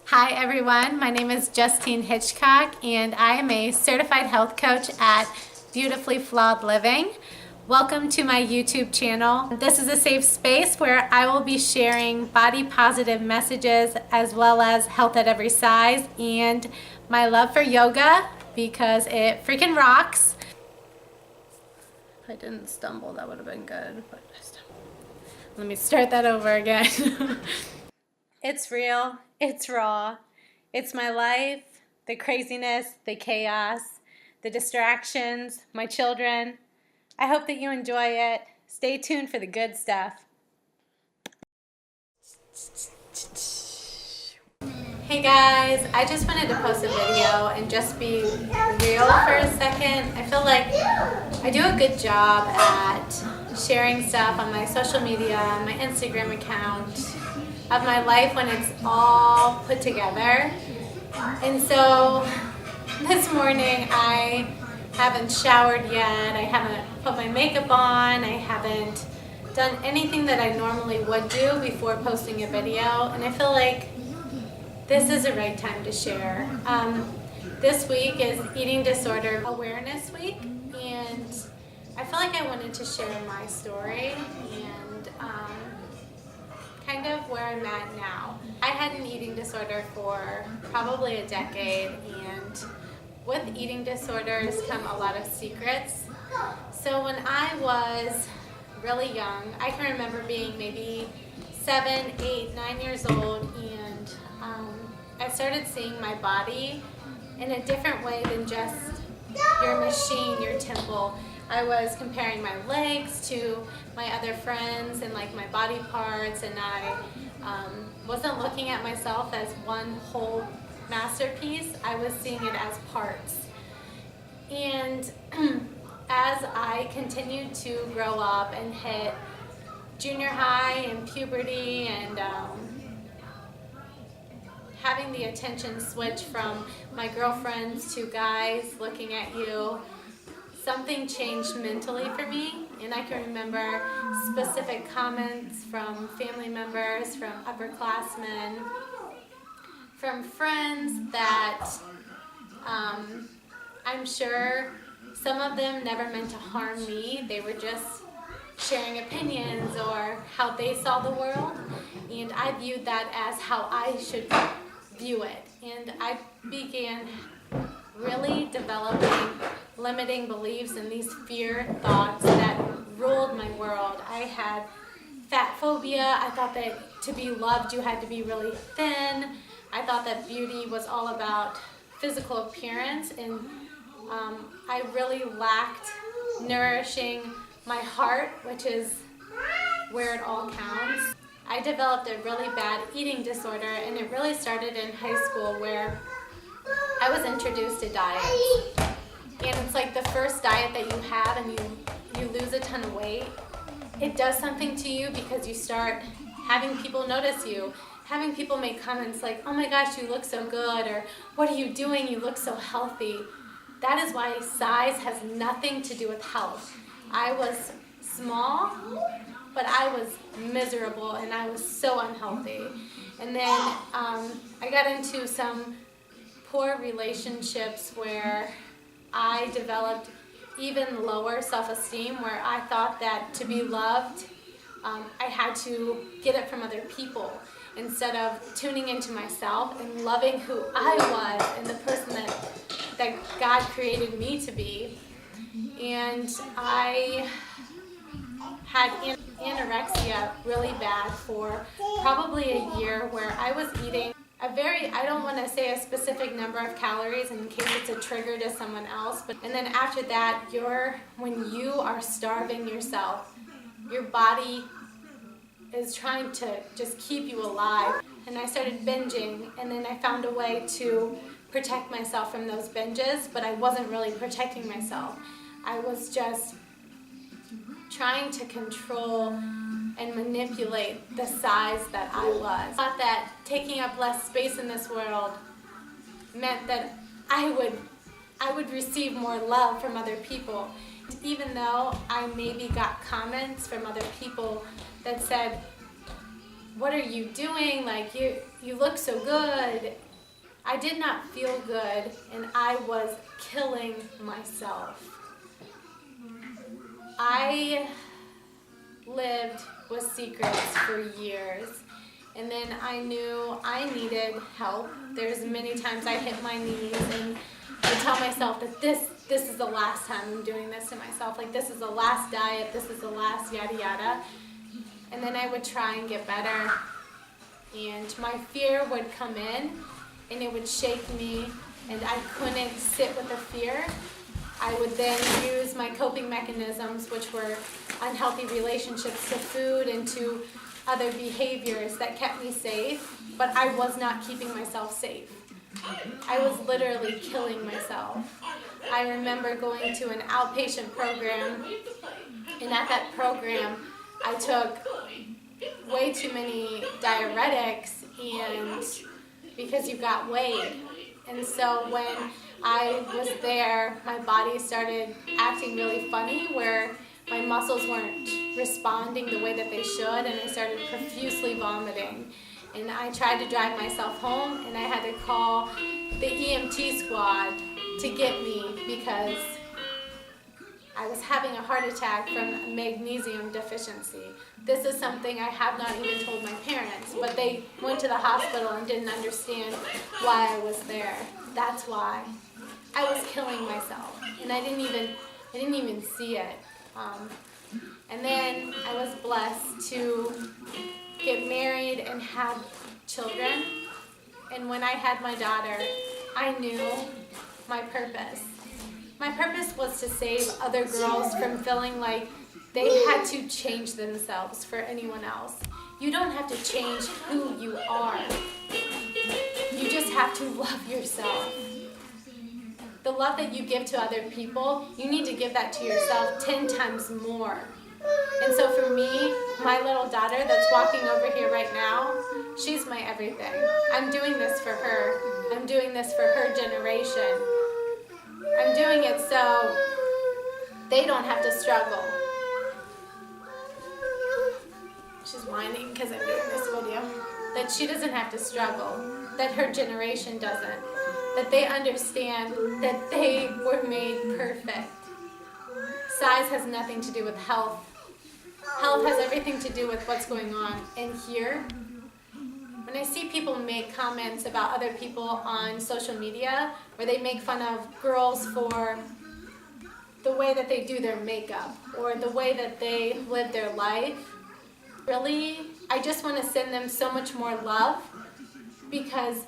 Hi everyone, my name is Justine Hitchcock and I am a certified health coach at Beautifully Flawed Living. Welcome to my YouTube channel. This is a safe space where I will be sharing body positive messages as well as health at every size and my love for yoga because it freaking rocks. If I didn't stumble, that would have been good, but I stumbled. Let me start that over again. It's real, it's raw, it's my life, the craziness, the chaos, the distractions, my children. I hope that you enjoy it. Stay tuned for the good stuff. Hey guys, I just wanted to post a video and just be real for a second. I feel like I do a good job at sharing stuff on my social media, my Instagram account, of my life when it's all put together. And so this morning I haven't showered yet, I haven't put my makeup on, I haven't done anything that I normally would do before posting a video, and I feel like this is the right time to share. This week is Eating Disorder Awareness Week, and I feel like I wanted to share my story and kind of where I'm at now. I had an eating disorder for probably a decade, and with eating disorders come a lot of secrets. So when I was really young, I can remember being maybe 7, 8, 9 years old, and I started seeing my body in a different way than just your machine, your temple. I was comparing my legs to my other friends and like my body parts, and I wasn't looking at myself as one whole masterpiece. I was seeing it as parts. And as I continued to grow up and hit junior high and puberty and having the attention switch from my girlfriends to guys looking at you, something changed mentally for me, and I can remember specific comments from family members, from upperclassmen, from friends that I'm sure some of them never meant to harm me. They were just sharing opinions or how they saw the world, and I viewed that as how I should view it. And I began really developing limiting beliefs and these fear thoughts that ruled my world. I had fat phobia. I thought that to be loved you had to be really thin. I thought that beauty was all about physical appearance, and I really lacked nourishing my heart, which is where it all counts. I developed a really bad eating disorder, and it really started in high school where I was introduced to diets. And it's like the first diet that you have and you lose a ton of weight. It does something to you because you start having people notice you, having people make comments like, oh my gosh, you look so good, or what are you doing, you look so healthy. That is why size has nothing to do with health. I was small, but I was miserable and I was so unhealthy. And then I got into some poor relationships where I developed even lower self-esteem, where I thought that to be loved, I had to get it from other people instead of tuning into myself and loving who I was and the person that God created me to be. And I had anorexia really bad for probably a year, where I was eating I don't want to say a specific number of calories in case it's a trigger to someone else, and then after that, when you are starving yourself, your body is trying to just keep you alive. And I started binging, and then I found a way to protect myself from those binges, but I wasn't really protecting myself. I was just trying to control and manipulate the size that I was. I thought that taking up less space in this world meant that I would receive more love from other people. Even though I maybe got comments from other people that said, what are you doing? Like, you look so good. I did not feel good, and I was killing myself. I lived with secrets for years, and then I knew I needed help. There's many times I hit my knees and I tell myself that this is the last time I'm doing this to myself. Like, this is the last diet, this is the last yada yada. And then I would try and get better, and my fear would come in and it would shake me, and I couldn't sit with the fear. I would then use my coping mechanisms, which were unhealthy relationships to food and to other behaviors that kept me safe, but I was not keeping myself safe. I was literally killing myself. I remember going to an outpatient program, and at that program, I took way too many diuretics, and because you got weighed. And so when I was there, my body started acting really funny, where my muscles weren't responding the way that they should, and I started profusely vomiting. And I tried to drive myself home, and I had to call the EMT squad to get me because I was having a heart attack from magnesium deficiency. This is something I have not even told my parents, but they went to the hospital and didn't understand why I was there. That's why. I was killing myself, and I didn't even see it. And then I was blessed to get married and have children. And when I had my daughter, I knew my purpose. My purpose was to save other girls from feeling like they had to change themselves for anyone else. You don't have to change who you are. You just have to love yourself. The love that you give to other people, you need to give that to yourself 10 times more. And so for me, my little daughter that's walking over here right now, she's my everything. I'm doing this for her. I'm doing this for her generation. I'm doing it so they don't have to struggle. She's whining because I'm doing this video. That she doesn't have to struggle. That her generation doesn't. That they understand that they were made perfect. Size has nothing to do with health. Health has everything to do with what's going on in here. When I see people make comments about other people on social media, where they make fun of girls for the way that they do their makeup or the way that they live their life, really, I just want to send them so much more love, because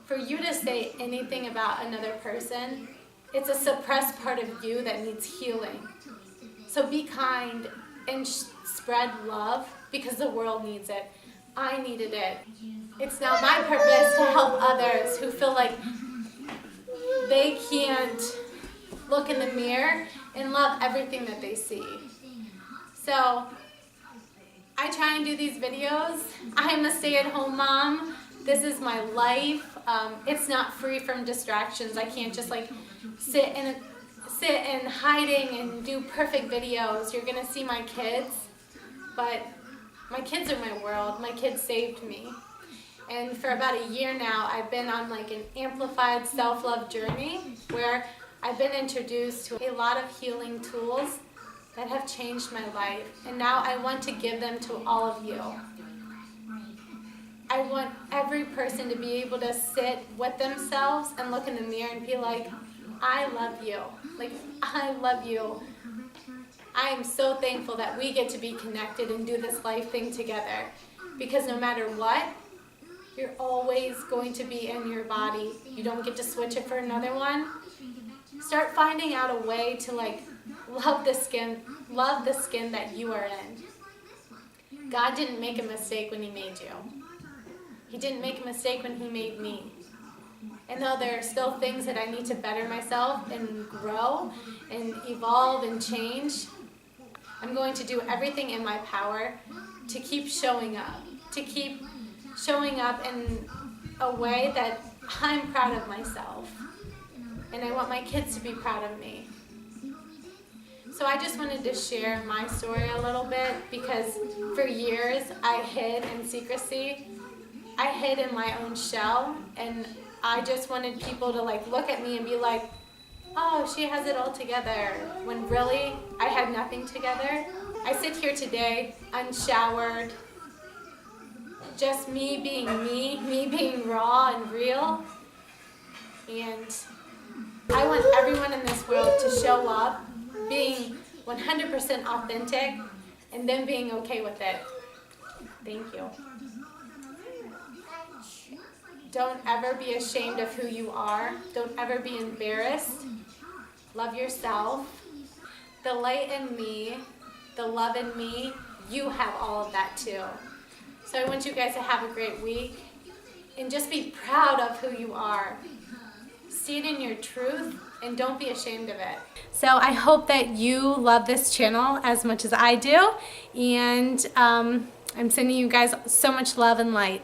for you to say anything about another person, it's a suppressed part of you that needs healing. So be kind and spread love, because the world needs it. I needed it. It's now my purpose to help others who feel like they can't look in the mirror and love everything that they see. So I try and do these videos. I am a stay-at-home mom. This is my life. It's not free from distractions. I can't just like sit in hiding and do perfect videos. You're gonna see my kids, but my kids are my world. My kids saved me. And for about a year now, I've been on like an amplified self-love journey where I've been introduced to a lot of healing tools that have changed my life. And now I want to give them to all of you. I want every person to be able to sit with themselves and look in the mirror and be like, I love you. Like, I love you. I am so thankful that we get to be connected and do this life thing together. Because no matter what, you're always going to be in your body. You don't get to switch it for another one. Start finding out a way to like love the skin that you are in. God didn't make a mistake when He made you. He didn't make a mistake when He made me. And though there are still things that I need to better myself and grow and evolve and change, I'm going to do everything in my power to keep showing up. To keep showing up in a way that I'm proud of myself. And I want my kids to be proud of me. So I just wanted to share my story a little bit because for years I hid in secrecy. I hid in my own shell, and I just wanted people to like look at me and be like, oh, she has it all together, when really I had nothing together. I sit here today unshowered, just me being raw and real. And I want everyone in this world to show up being 100% authentic and then being okay with it. Thank you. Don't ever be ashamed of who you are. Don't ever be embarrassed. Love yourself. The light in me, the love in me, you have all of that too. So I want you guys to have a great week and just be proud of who you are. See it in your truth and don't be ashamed of it. So I hope that you love this channel as much as I do, and I'm sending you guys so much love and light.